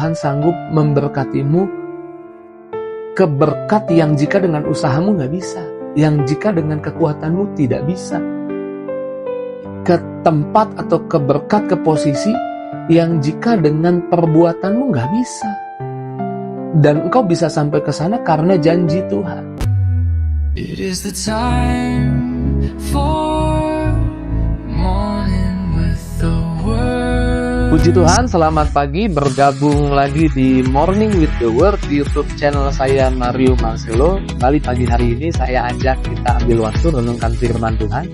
Tuhan sanggup memberkatimu ke berkat yang jika dengan usahamu gak bisa, yang jika dengan kekuatanmu tidak bisa, ke tempat atau ke berkat, ke posisi yang jika dengan perbuatanmu gak bisa. Dan engkau bisa sampai ke sana karena janji Tuhan. It is the time for morning with the word. Puji Tuhan, selamat pagi, bergabung lagi di Morning with the Word di YouTube channel saya, Mario Marcelo. Kembali pagi hari ini saya ajak kita ambil waktu renungkan firman Tuhan,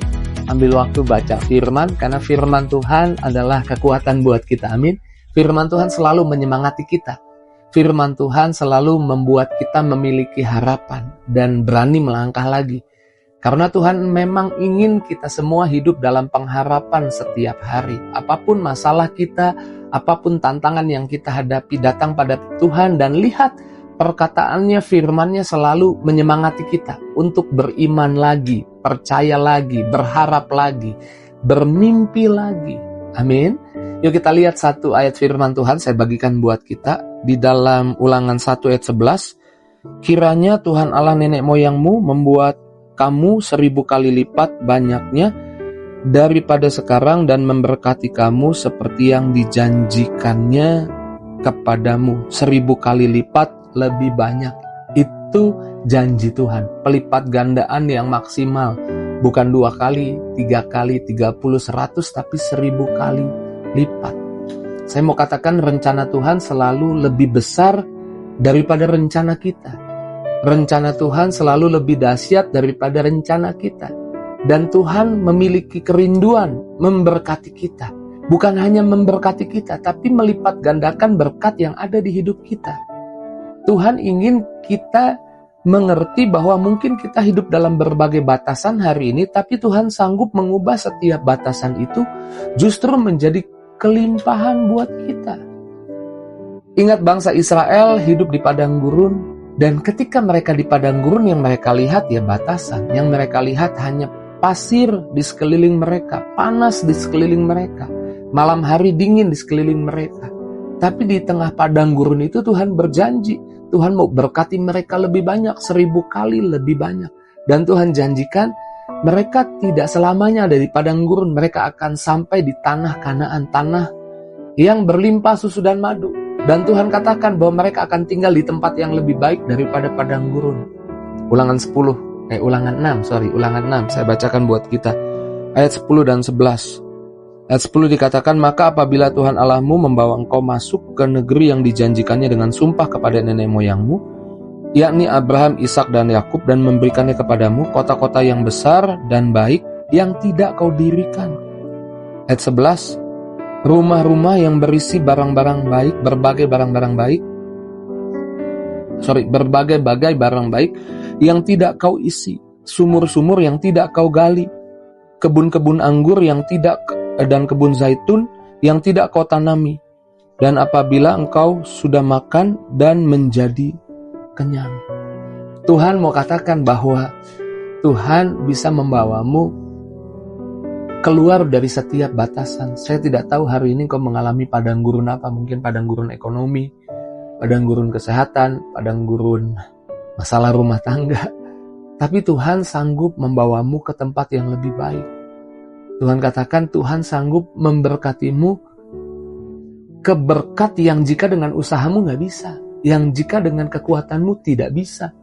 ambil waktu baca firman, karena firman Tuhan adalah kekuatan buat kita, amin. Firman Tuhan selalu menyemangati kita. Firman Tuhan selalu membuat kita memiliki harapan dan berani melangkah lagi. Karena Tuhan memang ingin kita semua hidup dalam pengharapan setiap hari. Apapun masalah kita, apapun tantangan yang kita hadapi, datang pada Tuhan dan lihat perkataannya, firmannya selalu menyemangati kita untuk beriman lagi, percaya lagi, berharap lagi, bermimpi lagi. Amin. Yuk kita lihat satu ayat firman Tuhan, saya bagikan buat kita. Di dalam Ulangan 1 ayat 11, kiranya Tuhan Allah nenek moyangmu membuat kamu 1000 kali lipat banyaknya daripada sekarang dan memberkati kamu seperti yang dijanjikannya kepadamu. 1000 kali lipat lebih banyak. Itu janji Tuhan. Pelipat gandaan yang maksimal. Bukan 2 kali, 3 kali, 30, 100, tapi 1000 kali lipat. Saya mau katakan rencana Tuhan selalu lebih besar daripada rencana kita. Rencana Tuhan selalu lebih dahsyat daripada rencana kita. Dan Tuhan memiliki kerinduan memberkati kita. Bukan hanya memberkati kita, tapi melipat gandakan berkat yang ada di hidup kita. Tuhan ingin kita mengerti bahwa mungkin kita hidup dalam berbagai batasan hari ini, tapi Tuhan sanggup mengubah setiap batasan itu justru menjadi kelimpahan buat kita. Ingat bangsa Israel hidup di padang gurun, dan ketika mereka di padang gurun yang mereka lihat ya batasan, yang mereka lihat hanya pasir di sekeliling mereka, panas di sekeliling mereka, malam hari dingin di sekeliling mereka. Tapi di tengah padang gurun itu Tuhan berjanji, Tuhan mau berkati mereka lebih banyak, 1000 kali lebih banyak. Dan Tuhan janjikan mereka tidak selamanya ada di padang gurun, mereka akan sampai di tanah Kanaan, tanah yang berlimpah susu dan madu. Dan Tuhan katakan bahwa mereka akan tinggal di tempat yang lebih baik daripada padang gurun. Ulangan 6, saya bacakan buat kita. Ayat 10 dan 11. Ayat 10 dikatakan, maka apabila Tuhan Allahmu membawa engkau masuk ke negeri yang dijanjikannya dengan sumpah kepada nenek moyangmu, yakni Abraham, Ishak dan Yakub, dan memberikannya kepadamu kota-kota yang besar dan baik yang tidak kau dirikan. Ayat 11, rumah-rumah yang berisi barang-barang baik, berbagai barang baik yang tidak kau isi, sumur-sumur yang tidak kau gali, kebun-kebun anggur yang tidak, dan kebun zaitun yang tidak kau tanami. Dan apabila engkau sudah makan dan menjadi kenyang. Tuhan mau katakan bahwa Tuhan bisa membawamu keluar dari setiap batasan. Saya tidak tahu hari ini kau mengalami padang gurun apa. Mungkin padang gurun ekonomi, padang gurun kesehatan, padang gurun masalah rumah tangga. Tapi Tuhan sanggup membawamu ke tempat yang lebih baik. Tuhan katakan Tuhan sanggup memberkatimu ke berkat yang jika dengan usahamu gak bisa, yang jika dengan kekuatanmu tidak bisa,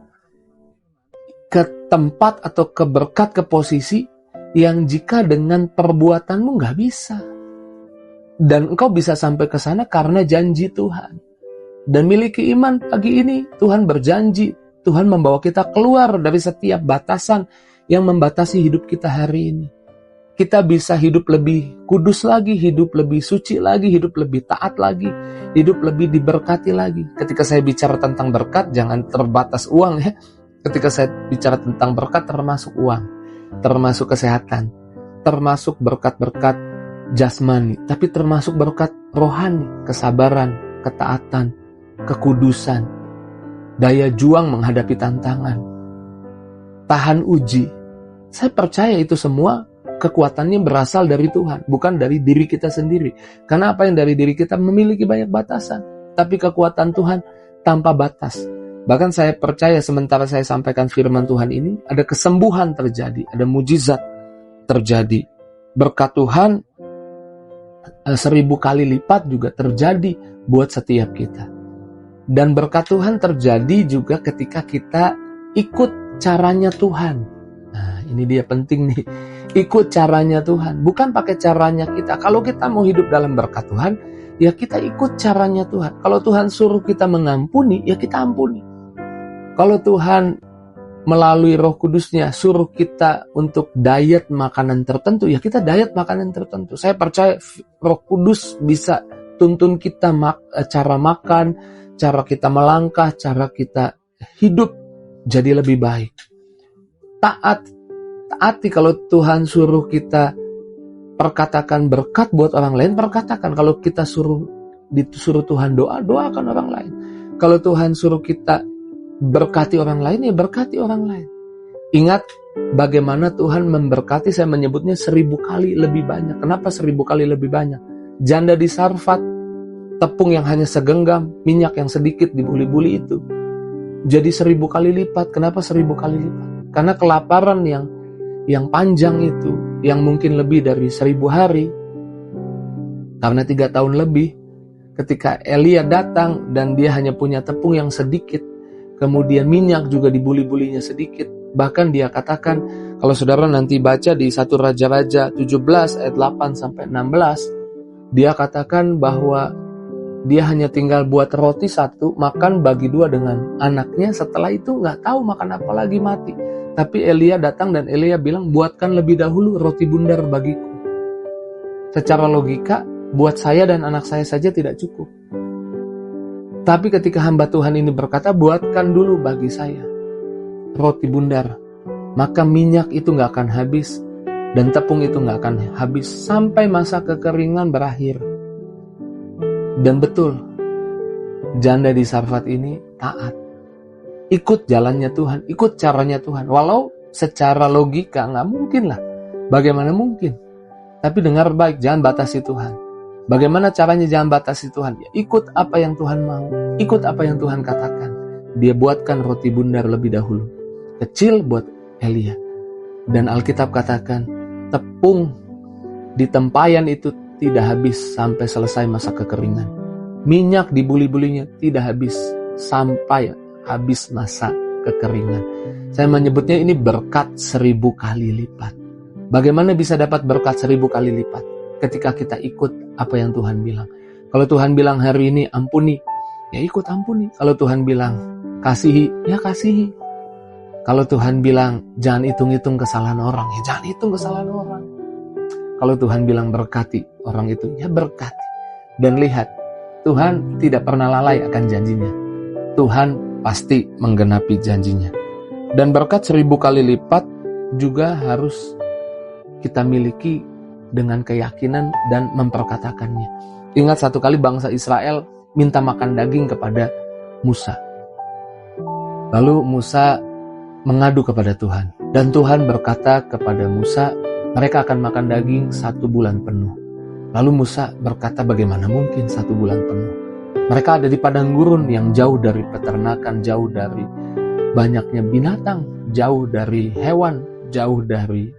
ke tempat atau ke berkat, ke posisi yang jika dengan perbuatanmu gak bisa. Dan engkau bisa sampai ke sana karena janji Tuhan. Dan miliki iman pagi ini, Tuhan berjanji, Tuhan membawa kita keluar dari setiap batasan yang membatasi hidup kita hari ini. Kita bisa hidup lebih kudus lagi, hidup lebih suci lagi, hidup lebih taat lagi, hidup lebih diberkati lagi. Ketika saya bicara tentang berkat, jangan terbatas uang ya. Ketika saya bicara tentang berkat, termasuk uang, termasuk kesehatan, termasuk berkat-berkat jasmani, tapi termasuk berkat rohani, kesabaran, ketaatan, kekudusan, daya juang menghadapi tantangan, tahan uji. Saya percaya itu semua kekuatannya berasal dari Tuhan, bukan dari diri kita sendiri. Karena apa yang dari diri kita memiliki banyak batasan. tapi kekuatan Tuhan tanpa batas. Bahkan saya percaya sementara saya sampaikan firman Tuhan ini, ada kesembuhan terjadi, ada mujizat terjadi. Berkat Tuhan 1000 kali lipat juga terjadi buat setiap kita. Dan berkat Tuhan terjadi juga ketika kita ikut caranya Tuhan. Nah, ini dia penting nih. Ikut caranya Tuhan, bukan pakai caranya kita. Kalau kita mau hidup dalam berkat Tuhan, ya kita ikut caranya Tuhan. Kalau Tuhan suruh kita mengampuni, ya kita ampuni. Kalau Tuhan melalui Roh Kudusnya suruh kita untuk diet makanan tertentu, ya kita diet makanan tertentu. Saya percaya Roh Kudus bisa tuntun kita cara makan, cara kita melangkah, cara kita hidup jadi lebih baik. Taati kalau Tuhan suruh kita perkatakan berkat buat orang lain, perkatakan. Kalau kita disuruh Tuhan doakan orang lain. Kalau Tuhan suruh kita berkati orang lain, ya berkati orang lain. Ingat bagaimana Tuhan memberkati, saya menyebutnya 1000 kali lebih banyak. Kenapa 1000 kali lebih banyak? Janda di Sarfat, tepung yang hanya segenggam, minyak yang sedikit dibuli-buli itu jadi 1000 kali lipat. Kenapa 1000 kali lipat? Karena kelaparan yang panjang itu, yang mungkin lebih dari 1000 hari, karena 3 tahun lebih, ketika Elia datang dan dia hanya punya tepung yang sedikit, kemudian minyak juga dibuli-bulinya sedikit. Bahkan dia katakan, kalau saudara nanti baca di 1 Raja-Raja 17 ayat 8 sampai 16, dia katakan bahwa dia hanya tinggal buat roti 1, makan bagi 2 dengan anaknya. Setelah itu nggak tahu makan apa lagi, mati. Tapi Elia datang dan Elia bilang, buatkan lebih dahulu roti bundar bagiku. Secara logika, buat saya dan anak saya saja tidak cukup. Tapi ketika hamba Tuhan ini berkata, buatkan dulu bagi saya roti bundar, maka minyak itu gak akan habis, dan tepung itu gak akan habis, sampai masa kekeringan berakhir. Dan betul, janda di Sarfat ini taat. Ikut jalannya Tuhan, ikut caranya Tuhan. Walau secara logika gak mungkin lah. Bagaimana mungkin? Tapi dengar baik, jangan batasi Tuhan. Bagaimana caranya jangan batasi Tuhan? Ya, ikut apa yang Tuhan mau. Ikut apa yang Tuhan katakan. Dia buatkan roti bundar lebih dahulu. Kecil buat Elia. Dan Alkitab katakan, tepung di tempayan itu tidak habis sampai selesai masa kekeringan. Minyak dibuli-bulinya tidak habis sampai habis masa kekeringan. Saya menyebutnya ini berkat 1000 kali lipat. Bagaimana bisa dapat berkat 1000 kali lipat? Ketika kita ikut apa yang Tuhan bilang. Kalau Tuhan bilang hari ini ampuni, ya ikut ampuni. Kalau Tuhan bilang kasihi, ya kasihi. Kalau Tuhan bilang jangan hitung-hitung kesalahan orang, ya jangan hitung kesalahan orang. Kalau Tuhan bilang berkati orang itu, ya berkati. Dan lihat, Tuhan tidak pernah lalai akan janjinya. Tuhan pasti menggenapi janjinya. Dan berkat 1000 kali lipat juga harus kita miliki dengan keyakinan dan memperkatakannya. Ingat satu kali bangsa Israel minta makan daging kepada Musa. Lalu Musa mengadu kepada Tuhan. Dan Tuhan berkata kepada Musa, mereka akan makan daging 1 bulan penuh. Lalu Musa berkata, bagaimana mungkin 1 bulan penuh? Mereka ada di padang gurun yang jauh dari peternakan, jauh dari banyaknya binatang, jauh dari hewan, jauh dari...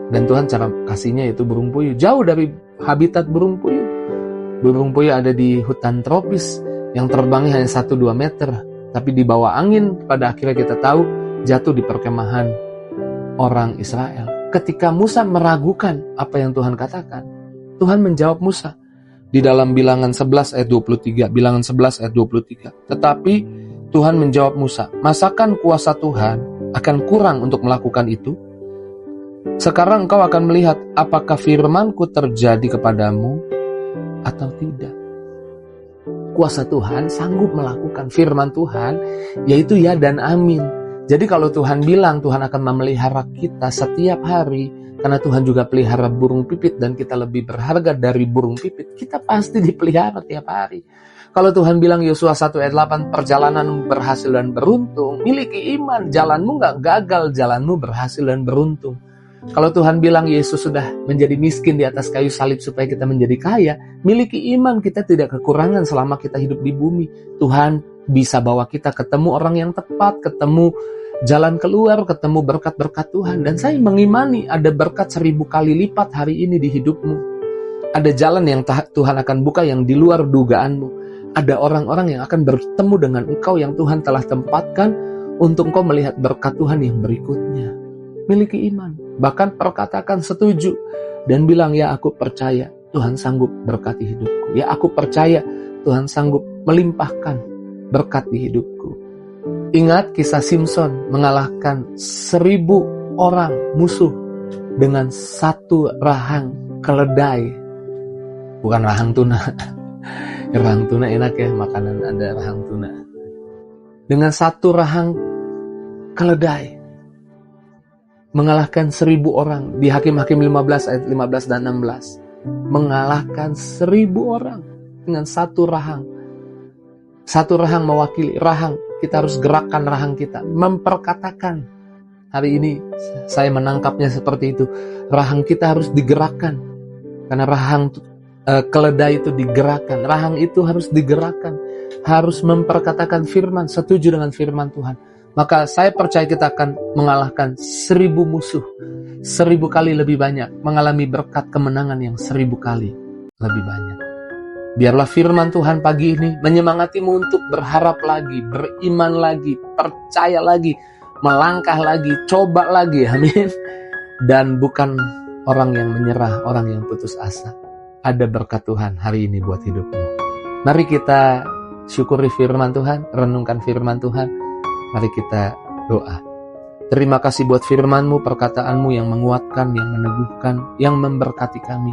Dan Tuhan cara kasihnya itu burung puyuh, jauh dari habitat burung puyuh. Burung puyuh ada di hutan tropis yang terbangnya hanya 1-2 meter. Tapi di bawah angin, pada akhirnya kita tahu, jatuh di perkemahan orang Israel. Ketika Musa meragukan apa yang Tuhan katakan, Tuhan menjawab Musa. Di dalam Bilangan 11 ayat 23, Bilangan 11 ayat 23. Tetapi Tuhan menjawab Musa, masakan kuasa Tuhan akan kurang untuk melakukan itu? Sekarang engkau akan melihat apakah firmanku terjadi kepadamu atau tidak. Kuasa Tuhan sanggup melakukan firman Tuhan, yaitu ya dan amin. Jadi kalau Tuhan bilang Tuhan akan memelihara kita setiap hari, karena Tuhan juga pelihara burung pipit dan kita lebih berharga dari burung pipit, kita pasti dipelihara tiap hari. Kalau Tuhan bilang Yosua 1 ayat 8, perjalananmu berhasil dan beruntung, miliki iman, jalanmu gak gagal, jalanmu berhasil dan beruntung. Kalau Tuhan bilang Yesus sudah menjadi miskin di atas kayu salib supaya kita menjadi kaya, miliki iman, kita tidak kekurangan selama kita hidup di bumi. Tuhan bisa bawa kita ketemu orang yang tepat, ketemu jalan keluar, ketemu berkat-berkat Tuhan. Dan saya mengimani ada berkat 1000 kali lipat hari ini di hidupmu. Ada jalan yang Tuhan akan buka yang di luar dugaanmu. Ada orang-orang yang akan bertemu dengan engkau yang Tuhan telah tempatkan untuk engkau melihat berkat Tuhan yang berikutnya. Miliki iman, bahkan perkatakan setuju dan bilang, ya aku percaya Tuhan sanggup berkati hidupku. Ya aku percaya Tuhan sanggup melimpahkan berkat di hidupku. Ingat kisah Simpson mengalahkan 1000 orang musuh dengan 1 rahang keledai. Bukan rahang tuna. Rahang tuna enak ya, makanan ada rahang tuna. Dengan 1 rahang keledai mengalahkan 1000 orang. Di Hakim-Hakim 15 ayat 15 dan 16. Mengalahkan 1000 orang dengan 1 rahang. 1 rahang mewakili rahang. Kita harus gerakkan rahang kita, memperkatakan. Hari ini saya menangkapnya seperti itu. Rahang kita harus digerakkan. Karena rahang keledai itu digerakkan. Rahang itu harus digerakkan. Harus memperkatakan firman, setuju dengan firman Tuhan. Maka saya percaya kita akan mengalahkan 1000 musuh. 1000 kali lebih banyak. Mengalami berkat kemenangan yang 1000 kali lebih banyak. Biarlah firman Tuhan pagi ini menyemangatimu untuk berharap lagi, beriman lagi, percaya lagi, melangkah lagi, coba lagi, amin. Dan bukan orang yang menyerah, orang yang putus asa. Ada berkat Tuhan hari ini buat hidupmu. Mari kita syukuri firman Tuhan, renungkan firman Tuhan. Mari kita doa. Terima kasih buat firman-Mu, perkataan-Mu yang menguatkan, yang meneguhkan, yang memberkati kami.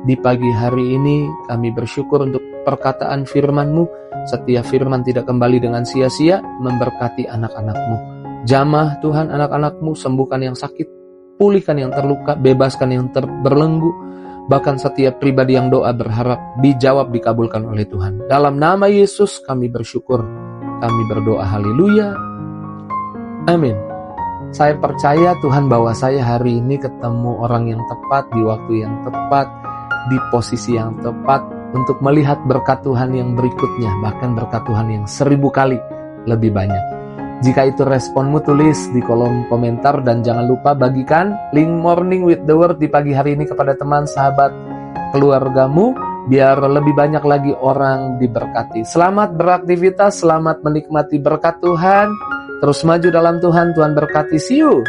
Di pagi hari ini kami bersyukur untuk perkataan firman-Mu. Setiap firman tidak kembali dengan sia-sia, memberkati anak-anak-Mu. Jamah Tuhan anak-anak-Mu, sembuhkan yang sakit, pulihkan yang terluka, bebaskan yang terbelenggu. Bahkan setiap pribadi yang doa berharap dijawab, dikabulkan oleh Tuhan. Dalam nama Yesus kami bersyukur. Kami berdoa haleluya. Amin. Saya percaya Tuhan bawa saya hari ini ketemu orang yang tepat, di waktu yang tepat, di posisi yang tepat, untuk melihat berkat Tuhan yang berikutnya, bahkan berkat Tuhan yang 1000 kali lebih banyak. Jika itu responmu, tulis di kolom komentar, dan jangan lupa bagikan link Morning with the Word di pagi hari ini kepada teman, sahabat, keluargamu, biar lebih banyak lagi orang diberkati. Selamat beraktivitas, selamat menikmati berkat Tuhan. Terus maju dalam Tuhan, Tuhan berkati. See you.